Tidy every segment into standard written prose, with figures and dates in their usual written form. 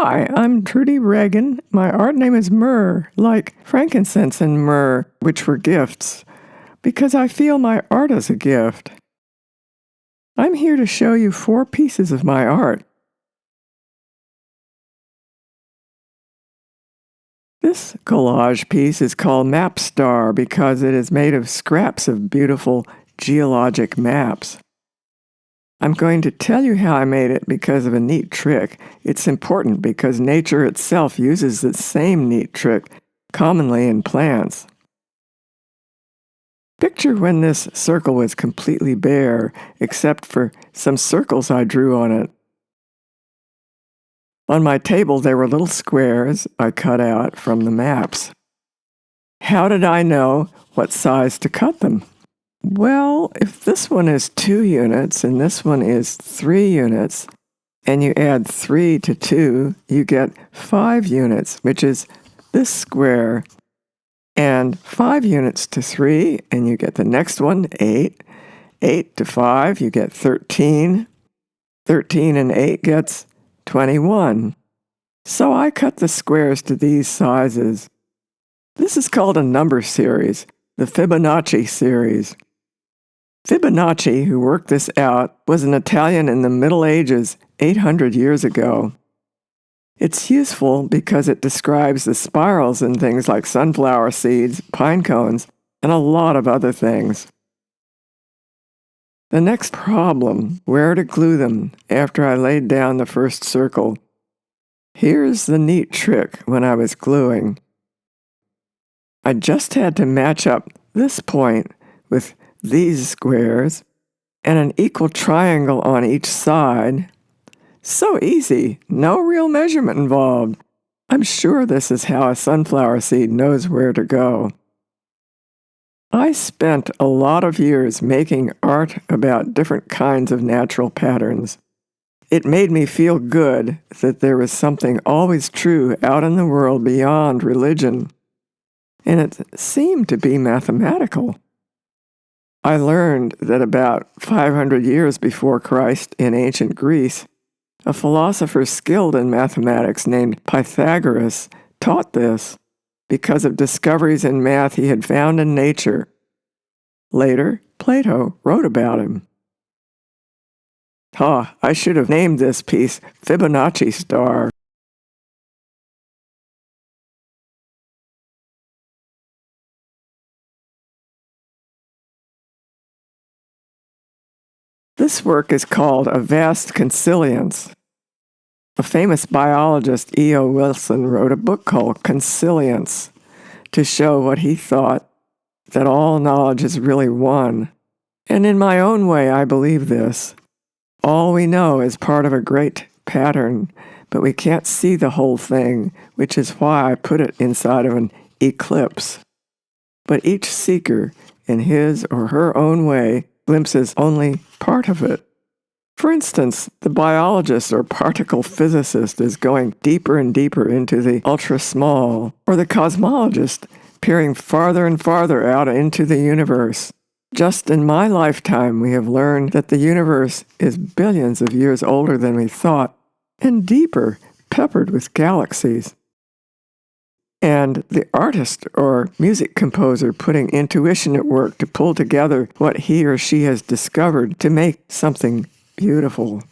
Hi, I'm Trudy Reagan. My art name is Myrrh, like frankincense and myrrh, which were gifts, because I feel my art is a gift. I'm here to show you 4 pieces of my art. This collage piece is called Map Star because it is made of scraps of beautiful geologic maps. I'm going to tell you how I made it because of a neat trick. It's important because nature itself uses the same neat trick commonly in plants. Picture when this circle was completely bare, except for some circles I drew on it. On my table there were little squares I cut out from the maps. How did I know what size to cut them? Well, if this one is 2 units and this one is 3 units, and you add 3 to 2, you get 5 units, which is this square. And 5 units to 3, and you get the next one, 8. 8 to 5, you get 13. 13 and 8 gets 21. So I cut the squares to these sizes. This is called a number series, the Fibonacci series. Fibonacci, who worked this out, was an Italian in the Middle Ages 800 years ago. It's useful because it describes the spirals in things like sunflower seeds, pine cones, and a lot of other things. The next problem, where to glue them after I laid down the first circle. Here's the neat trick when I was gluing. I just had to match up this point with these squares and an equal triangle on each side. So easy, no real measurement involved. I'm sure this is how a sunflower seed knows where to go. I spent a lot of years making art about different kinds of natural patterns. It made me feel good that there was something always true out in the world beyond religion, and it seemed to be mathematical. I learned that about 500 years before Christ in ancient Greece, a philosopher skilled in mathematics named Pythagoras taught this because of discoveries in math he had found in nature. Later, Plato wrote about him. I should have named this piece Fibonacci Star. This work is called A Vast Consilience. A famous biologist, E.O. Wilson, wrote a book called Consilience to show what he thought, that all knowledge is really one. And in my own way, I believe this. All we know is part of a great pattern, but we can't see the whole thing, which is why I put it inside of an eclipse. But each seeker, in his or her own way, glimpses only part of it. For instance, the biologist or particle physicist is going deeper and deeper into the ultra-small, or the cosmologist peering farther and farther out into the universe. Just in my lifetime, we have learned that the universe is billions of years older than we thought, and deeper, peppered with galaxies. And the artist or music composer putting intuition at work to pull together what he or she has discovered to make something beautiful.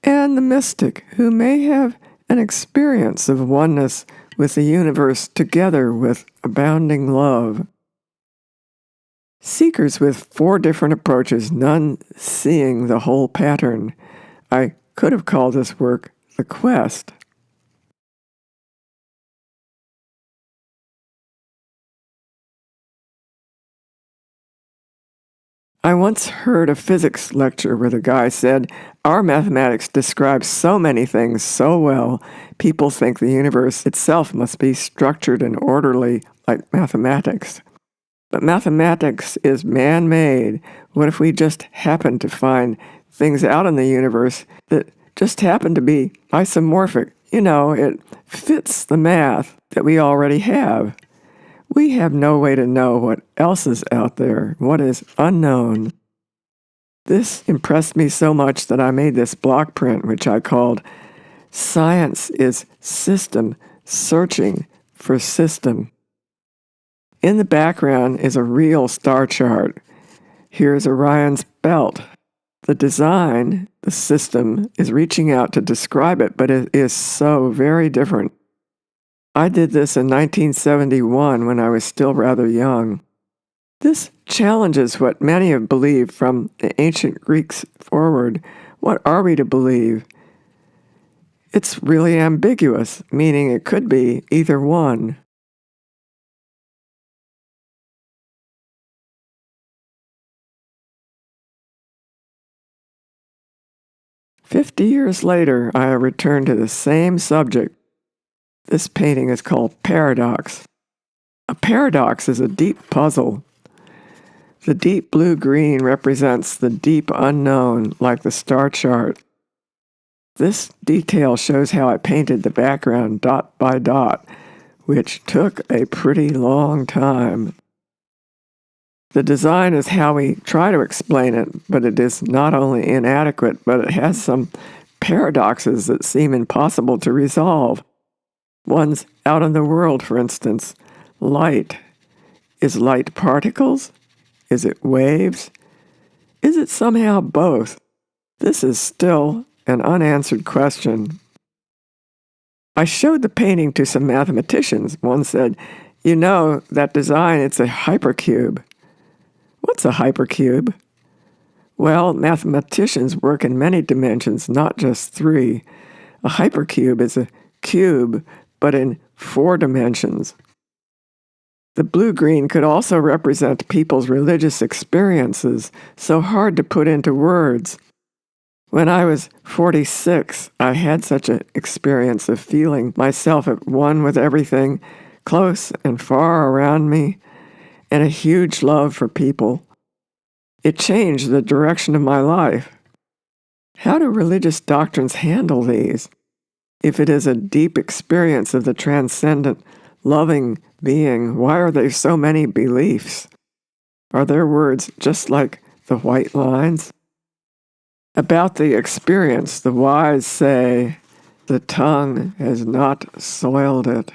And the mystic who may have an experience of oneness with the universe together with abounding love. Seekers with 4 different approaches, none seeing the whole pattern. I could have called this work The Quest. I once heard a physics lecture where the guy said, "Our mathematics describes so many things so well, people think the universe itself must be structured and orderly like mathematics. But mathematics is man-made. What if we just happen to find things out in the universe that just happen to be isomorphic? It fits the math that we already have. We have no way to know what else is out there, what is unknown." This impressed me so much that I made this block print, which I called Science is system searching for system. In the background is a real star chart. Here's Orion's belt. The design, the system, is reaching out to describe it, but it is so very different. I did this in 1971 when I was still rather young. This challenges what many have believed from the ancient Greeks forward. What are we to believe? It's really ambiguous, meaning it could be either one. "50 years later, I have returned to the same subject. This painting is called Paradox. A paradox is a deep puzzle. The deep blue-green represents the deep unknown, like the star chart. This detail shows how I painted the background dot by dot, which took a pretty long time. The design is how we try to explain it, but it is not only inadequate, but it has some paradoxes that seem impossible to resolve. One's out in the world, for instance. Light. Is light particles? Is it waves? Is it somehow both? This is still an unanswered question. I showed the painting to some mathematicians. One said, "You know, that design, it's a hypercube." What's a hypercube? Well, mathematicians work in many dimensions, not just 3. A hypercube is a cube, but in 4 dimensions. The blue-green could also represent people's religious experiences, so hard to put into words. When I was 46, I had such an experience of feeling myself at one with everything, close and far around me, and a huge love for people. It changed the direction of my life. How do religious doctrines handle these? If it is a deep experience of the transcendent, loving being, why are there so many beliefs? Are their words just like the white lines? About the experience, the wise say, "The tongue has not soiled it."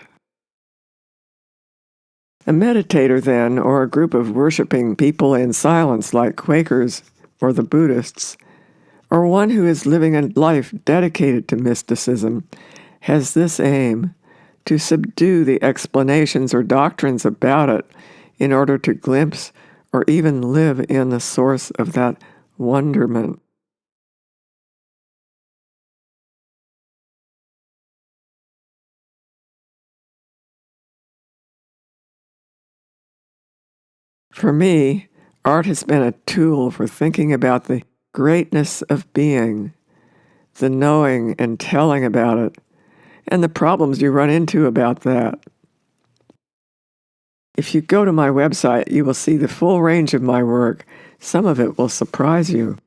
A meditator, then, or a group of worshiping people in silence like Quakers or the Buddhists, or one who is living a life dedicated to mysticism, has this aim: to subdue the explanations or doctrines about it in order to glimpse or even live in the source of that wonderment. For me, art has been a tool for thinking about the greatness of being, the knowing and telling about it, and the problems you run into about that. If you go to my website, you will see the full range of my work. Some of it will surprise you.